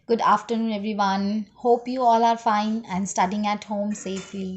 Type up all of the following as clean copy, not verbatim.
Good afternoon, everyone. Hope you all are fine and studying at home safely.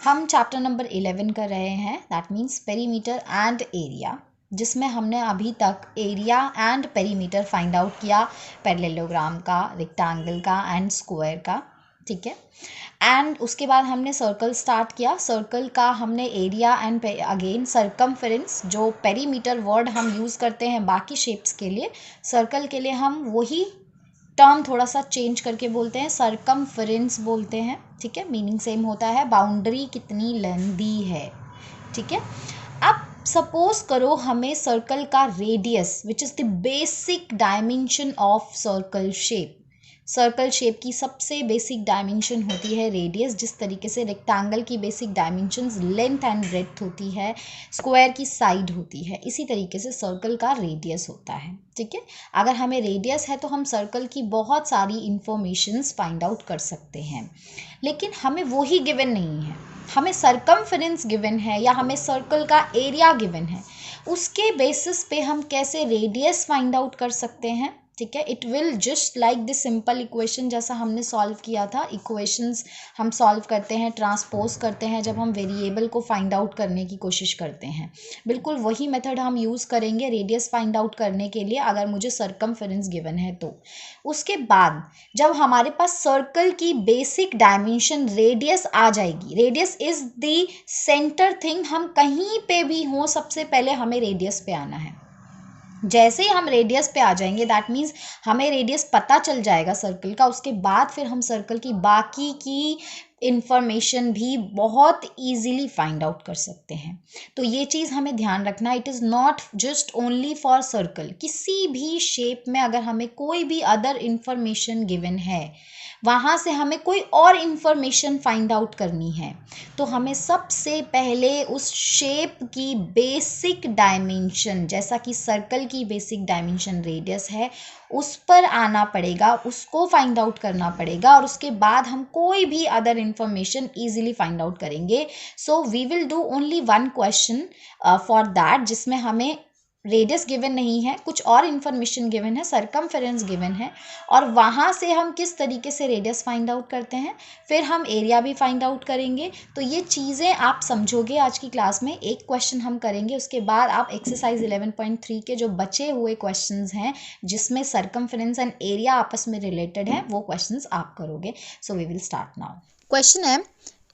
हम chapter number 11 कर रहे हैं, that means perimeter and area, जिसमें हमने अभी तक area and perimeter find out किया, पैरेललोग्राम का, रेक्टेंगल का एंड स्क्वायर का. ठीक है. एंड उसके बाद हमने सर्कल स्टार्ट किया. सर्कल का हमने एरिया एंड अगेन सरकमफेरेंस, जो पेरीमीटर वर्ड हम यूज़ करते हैं बाकी शेप्स के लिए, सर्कल के लिए हम वही टर्म थोड़ा सा चेंज करके बोलते हैं, सरकमफेरेंस बोलते हैं. ठीक है. मीनिंग सेम होता है, बाउंड्री कितनी लंबी है. ठीक है. अब सपोज करो हमें सर्कल का radius, which is the basic dimension of circle shape. Circle shape की सबसे बेसिक डायमेंशन होती है रेडियस. जिस तरीके से रेक्टेंगल की basic dimensions length and breadth होती है, स्क्वायर की साइड होती है, इसी तरीके से सर्कल का रेडियस होता है. ठीक है. अगर हमें रेडियस है तो हम सर्कल की बहुत सारी इंफॉर्मेशंस फाइंड आउट कर सकते हैं, लेकिन हमें वो ही गिवन नहीं है. हमें सरकमफेरेंस गिवन है या हमें सर्कल का एरिया गिवन है. उसके बेसिस पे हम कैसे रेडियस फाइंड आउट कर सकते हैं. ठीक है. It will just like this simple equation जैसा हमने सॉल्व किया था. इक्वेशंस हम सॉल्व करते हैं, ट्रांसपोज करते हैं जब हम वेरिएबल को फाइंड आउट करने की कोशिश करते हैं. बिल्कुल वही मेथड हम यूज़ करेंगे रेडियस फाइंड आउट करने के लिए, अगर मुझे सरकमफेरेंस गिवन है तो. उसके बाद जब हमारे पास सर्कल की बेसिक डायमेंशन रेडियस आ जाएगी, radius is the centre thing, हम कहीं पे भी हों सबसे पहले हमें रेडियस पे आना है. जैसे ही हम रेडियस पे आ जाएंगे, दैट मीन्स हमें रेडियस पता चल जाएगा सर्कल का. उसके बाद फिर हम सर्कल की बाकी की इंफॉर्मेशन भी बहुत इजीली फाइंड आउट कर सकते हैं. तो ये चीज़ हमें ध्यान रखना. It is not just only for circle. किसी भी शेप में अगर हमें कोई भी अदर इंफॉर्मेशन गिवन है, वहाँ से हमें कोई और इन्फॉर्मेशन फाइंड आउट करनी है, तो हमें सबसे पहले उस शेप की बेसिक डायमेंशन, जैसा कि सर्कल की बेसिक डायमेंशन रेडियस है, उस पर आना पड़ेगा, उसको फाइंड आउट करना पड़ेगा, और उसके बाद हम कोई भी other information easily find out करेंगे. So we will do only one question for that, जिसमें हमें रेडियस गिवन नहीं है, कुछ और इन्फॉर्मेशन गिवन है, सरकमफेरेंस गिवन है, और वहाँ से हम किस तरीके से रेडियस फाइंड आउट करते हैं, फिर हम एरिया भी फाइंड आउट करेंगे. तो ये चीज़ें आप समझोगे आज की क्लास में. एक क्वेश्चन हम करेंगे, उसके बाद आप एक्सरसाइज 11.3 के जो बचे हुए क्वेश्चंस हैं जिसमें सरकमफेरेंस एंड एरिया आपस में रिलेटेड है, वो क्वेश्चंस आप करोगे. So we will start now. Question है,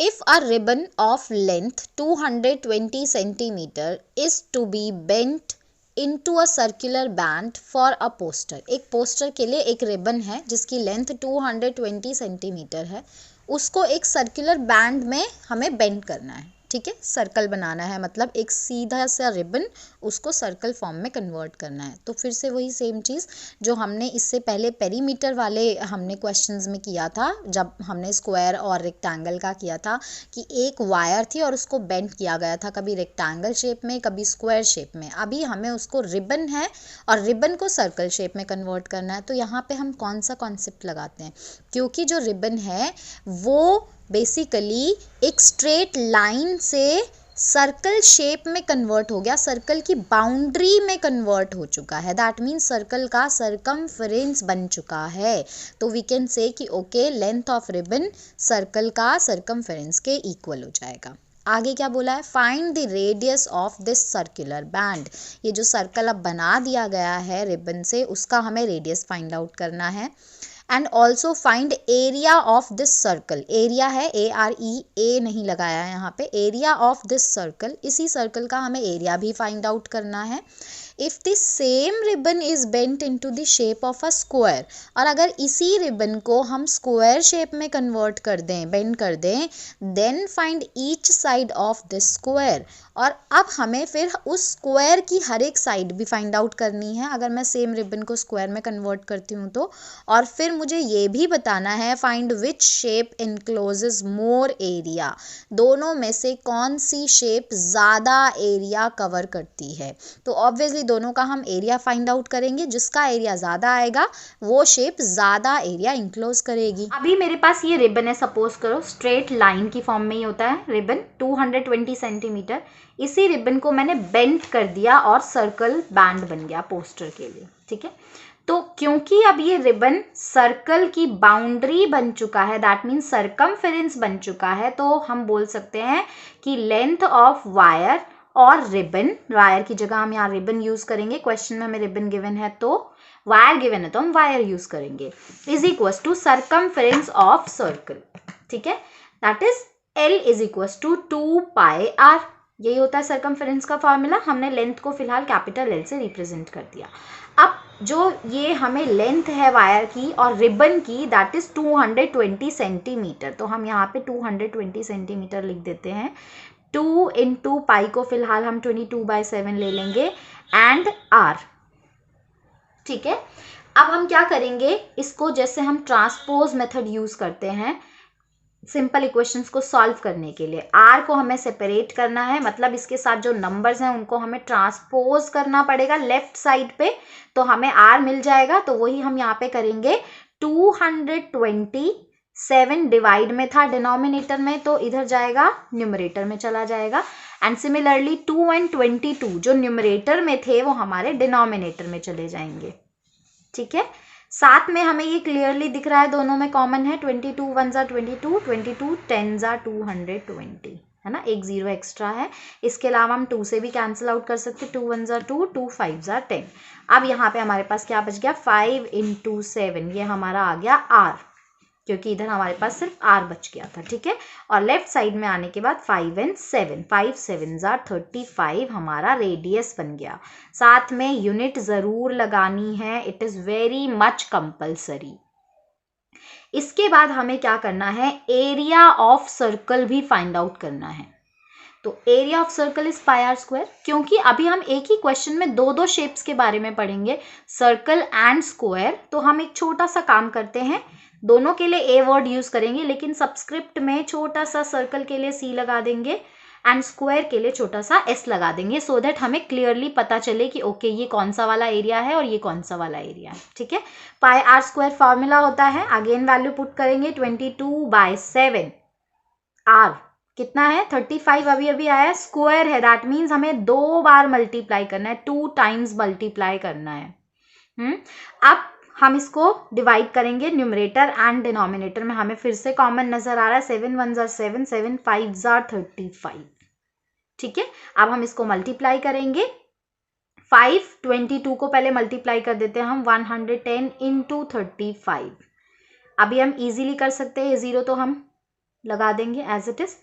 if a ribbon of length 220 centimeter is to be bent into a circular band for a poster. एक पोस्टर के लिए एक रिबन है जिसकी लेंथ 220 सेंटीमीटर है, उसको एक सर्कुलर बैंड में हमें बेंड करना है. ठीक है. सर्कल बनाना है, मतलब एक सीधा सा रिबन, उसको सर्कल फॉर्म में कन्वर्ट करना है. तो फिर से वही सेम चीज़ जो हमने इससे पहले पेरीमीटर वाले हमने क्वेश्चंस में किया था, जब हमने स्क्वायर और रेक्टेंगल का किया था, कि एक वायर थी और उसको बेंड किया गया था, कभी रेक्टेंगल शेप में कभी स्क्वायर शेप में. अभी हमें उसको रिबन है और रिबन को सर्कल शेप में कन्वर्ट करना है. तो यहाँ पे हम कौन सा कॉन्सेप्ट लगाते हैं, क्योंकि जो रिबन है वो बेसिकली एक स्ट्रेट लाइन से सर्कल शेप में कन्वर्ट हो गया, सर्कल की बाउंड्री में कन्वर्ट हो चुका है. दैट मीन्स सर्कल का सरकमफेरेंस बन चुका है. तो वी कैन से कि okay, length of ribbon circle का सरकमफेरेंस के इक्वल हो जाएगा. आगे क्या बोला है, find the radius of this circular band. ये जो सर्कल अब बना दिया गया है रिबन से, उसका हमें रेडियस फाइंड आउट करना है. And also find area of this circle. Area है ARE नहीं लगाया है यहाँ पे. एरिया ऑफ दिस सर्कल, इसी सर्कल का हमें एरिया भी फाइंड आउट करना है. If the same ribbon is bent into the shape of a square, और अगर इसी रिबन को हम स्क्वायर शेप में कन्वर्ट कर दें, बेंड कर दें, then find each side of this square. और अब हमें फिर उस स्क्वायर की हर एक साइड भी फाइंड आउट करनी है, अगर मैं सेम रिबन को स्क्वायर में कन्वर्ट करती हूँ तो. और फिर मुझे ये भी बताना है, find which shape encloses more area. दोनों में से कौन सी शेप ज़्यादा एरिया कवर करती है. तो ऑब्वियसली दोनों का हम एरिया फाइंड आउट करेंगे, जिसका एरिया ज़्यादा आएगा वो शेप ज़्यादा एरिया इंक्लोज करेगी. अभी मेरे पास ये रिबन है, सपोज करो स्ट्रेट लाइन की फॉर्म में ही होता है रिबन, 220 सेंटीमीटर. इसी रिबन को मैंने बेंड कर दिया और सर्कल बैंड बन गया पोस्टर के लिए. ठीक है. तो क्योंकि अब ये रिबन सर्कल की बाउंड्री बन चुका है, दैट मीन्स सर्कमफेरेंस बन चुका है, तो हम बोल सकते हैं कि लेंथ ऑफ वायर और रिबन, वायर की जगह हम यहाँ रिबन यूज करेंगे, क्वेश्चन में हमें रिबन गिवन है तो वायर गिवन है तो हम वायर यूज करेंगे, is equal to circumference of circle, ठीक है, that is L is equal to 2 pi r। यही होता है सर्कमफेरेंस का फॉर्मूला। हमने लेंथ को फिलहाल कैपिटल L से रिप्रेजेंट कर दिया। अब जो ये हमें लेंथ है वायर की और रिबन की, दैट इज 220 सेंटीमीटर, तो हम यहाँ पे 220 सेंटीमीटर लिख देते हैं। 2 इंटू पाई को फिलहाल हम 22/7 ले लेंगे एंड r, ठीक है। अब हम क्या करेंगे, इसको जैसे हम ट्रांसपोज मेथड यूज करते हैं सिंपल इक्वेशंस को सॉल्व करने के लिए, r को हमें सेपरेट करना है, मतलब इसके साथ जो नंबर्स हैं उनको हमें ट्रांसपोज करना पड़ेगा लेफ्ट साइड पे, तो हमें r मिल जाएगा। तो वही हम यहाँ पे करेंगे। 227 डिवाइड में था डिनोमिनेटर में, तो इधर जाएगा न्यूमरेटर में चला जाएगा। एंड सिमिलरली 2 एंड 22 जो न्यूमरेटर में थे वो हमारे डिनोमिनेटर में चले जाएंगे, ठीक है। साथ में हमें ये क्लियरली दिख रहा है दोनों में कॉमन है, 22 1 ज़ा 22, 22 10 ज़ा 220, है ना, एक 0 एक्स्ट्रा है। इसके अलावा हम 2 से भी कैंसिल आउट कर सकते, 2 1 ज़ा 2, 2 5 ज़ा 10। अब यहाँ पे हमारे पास क्या बच गया, 5 इंटू 7, ये हमारा आ गया r, क्योंकि इधर हमारे पास सिर्फ r बच गया था, ठीक है। और लेफ्ट साइड में आने के बाद 5 एंड 7, 5 7 ज़ा 35 हमारा रेडियस बन गया। साथ में यूनिट जरूर लगानी है, it is very much compulsory. इसके बाद हमें क्या करना है, एरिया ऑफ सर्कल भी फाइंड आउट करना है। तो area of circle is pi r square, क्योंकि अभी हम एक ही क्वेश्चन में दो शेप्स के बारे में पढ़ेंगे, सर्कल एंड स्क्वायर। तो हम एक छोटा सा काम करते हैं, दोनों के लिए ए वर्ड यूज करेंगे, लेकिन सबस्क्रिप्ट में छोटा सा सर्कल के लिए सी लगा देंगे एंड स्क्वायर के लिए छोटा सा एस लगा देंगे, सो दैट हमें क्लियरली पता चले कि ओके ये कौन सा वाला एरिया है और ये कौन सा वाला एरिया है, ठीक है। पाई आर स्क्वायर फॉर्मूला होता है, अगेन वैल्यू पुट करेंगे, 22/7 आर कितना है, 35 अभी अभी आया, स्क्वायर है, दैट मीन्स हमें 2 बार मल्टीप्लाई करना है, 2 टाइम्स मल्टीप्लाई करना है। अब हम इसको डिवाइड करेंगे न्यूमरेटर एंड डिनोमिनेटर में, हमें फिर से कॉमन नजर आ रहा है, 7 1 ज़ा 7, 7 5 ज़ा 35, ठीक है। अब हम इसको मल्टीप्लाई करेंगे, 522 को पहले मल्टीप्लाई कर देते हैं हम, 110 इंटू 35। अभी हम इजीली कर सकते हैं, ये 0 तो हम लगा देंगे एज इट इज।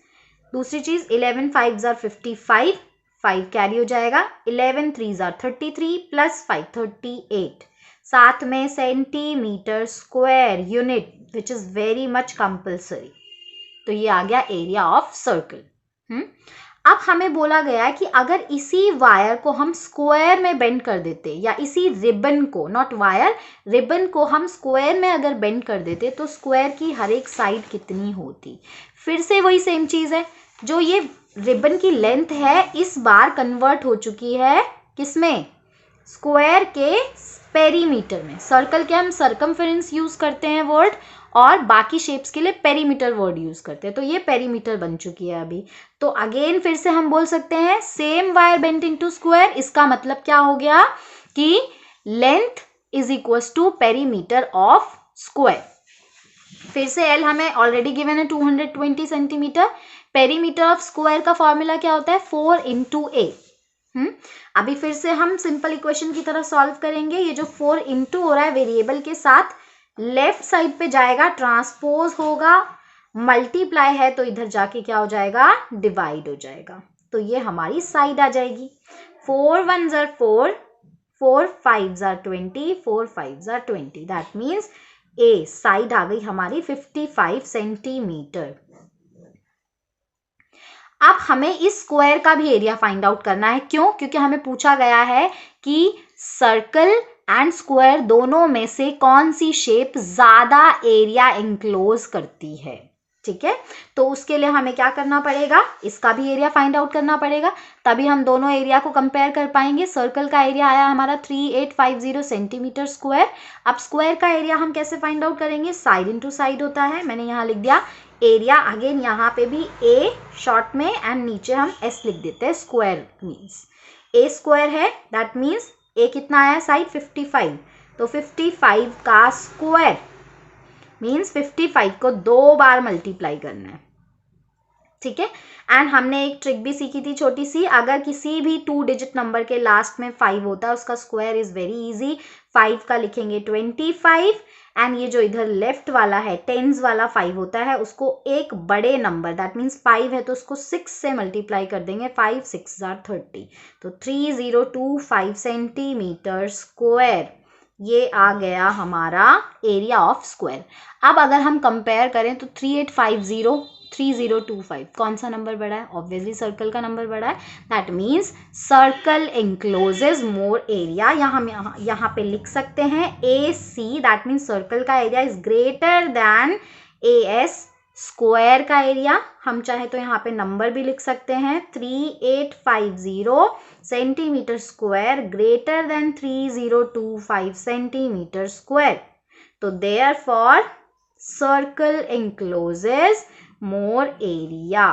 दूसरी चीज 11 5 ज़ा 55, 5 कैरी हो जाएगा, 11 3 ज़ा 33 प्लस 5 38, साथ में centimetre square unit which is very much compulsory. तो ये आ गया एरिया ऑफ सर्कल। अब हमें बोला गया है कि अगर इसी वायर को हम स्क्वायर में बेंड कर देते, या इसी रिबन को, नॉट वायर, रिबन को हम स्क्वायर में अगर बेंड कर देते, तो स्क्वायर की हर एक साइड कितनी होती। फिर से वही सेम चीज है, जो ये रिबन की लेंथ है इस बार कन्वर्ट हो चुकी है किसमें, स्क्वायर के पेरीमीटर में। सर्कल के हम सर्कमफेरेंस यूज करते हैं वर्ड, और बाकी शेप्स के लिए पेरीमीटर वर्ड यूज करते हैं, तो ये पेरीमीटर बन चुकी है अभी। तो अगेन फिर से हम बोल सकते हैं same wire bent into square, इसका मतलब क्या हो गया कि length is equal to perimeter of square. फिर से एल हमें ऑलरेडी गिवन है 220 सेंटीमीटर, पेरीमीटर ऑफ स्क्वायर का फॉर्मूला क्या होता है, 4 इंटू ए। अभी फिर से हम सिंपल इक्वेशन की तरह सॉल्व करेंगे। ये जो 4 इंटू हो रहा है वेरिएबल के साथ, लेफ्ट साइड पे जाएगा, ट्रांसपोज होगा, मल्टीप्लाई है तो इधर जाके क्या हो जाएगा, डिवाइड हो जाएगा। तो ये हमारी साइड आ जाएगी, 4 1 ज़ा 4, 4 5 ज़ा 20, 4 5 ज़ा 20, दैट मीन्स ए साइड आ गई हमारी 55 सेंटीमीटर। अब हमें इस स्क्वायर का भी एरिया फाइंड आउट करना है, क्यों, क्योंकि हमें पूछा गया है कि सर्कल एंड स्क्वायर दोनों में से कौन सी शेप ज्यादा एरिया इंक्लोज करती है, ठीक है। तो उसके लिए हमें क्या करना पड़ेगा, इसका भी एरिया फाइंड आउट करना पड़ेगा, तभी हम दोनों एरिया को कंपेयर कर पाएंगे। सर्कल का एरिया आया हमारा 3850 सेंटीमीटर स्क्वायर। अब स्क्वायर का एरिया हम कैसे फाइंड आउट करेंगे, साइड इंटू साइड होता है, मैंने यहाँ लिख दिया एरिया, अगेन यहाँ पे भी ए शॉर्ट में एंड नीचे हम एस लिख देते हैं, स्क्वायर मीन्स ए स्क्वायर है, दैट मीन्स ए कितना आया साइड 55, तो 55 का स्क्वायर मीन्स 55 को 2 बार मल्टीप्लाई करना है, ठीक है। एंड हमने एक ट्रिक भी सीखी थी छोटी सी, अगर किसी भी 2 डिजिट नंबर के लास्ट में 5 होता है उसका स्क्वायर इज वेरी इजी। 5 का लिखेंगे 25 एंड ये जो इधर लेफ्ट वाला है टेंस वाला 5 होता है उसको एक बड़े नंबर दैट मीन्स 5 है तो उसको 6 से मल्टीप्लाई कर देंगे, 5 6 30, तो 3025 सेंटीमीटर स्क्वायर ये आ गया हमारा एरिया ऑफ स्क्वायर। अब अगर हम कंपेयर करें तो 3850 3025 कौन सा नंबर बड़ा है? ऑब्वियसली सर्कल का नंबर बड़ा है। That means circle encloses more area. यहाँ पे लिख सकते हैं A C, that means circle का area is greater than A S square का एरिया। हम चाहे तो यहाँ पे नंबर भी लिख सकते हैं 3850 centimetre square greater than 3025 centimetre square. तो therefore circle encloses more area।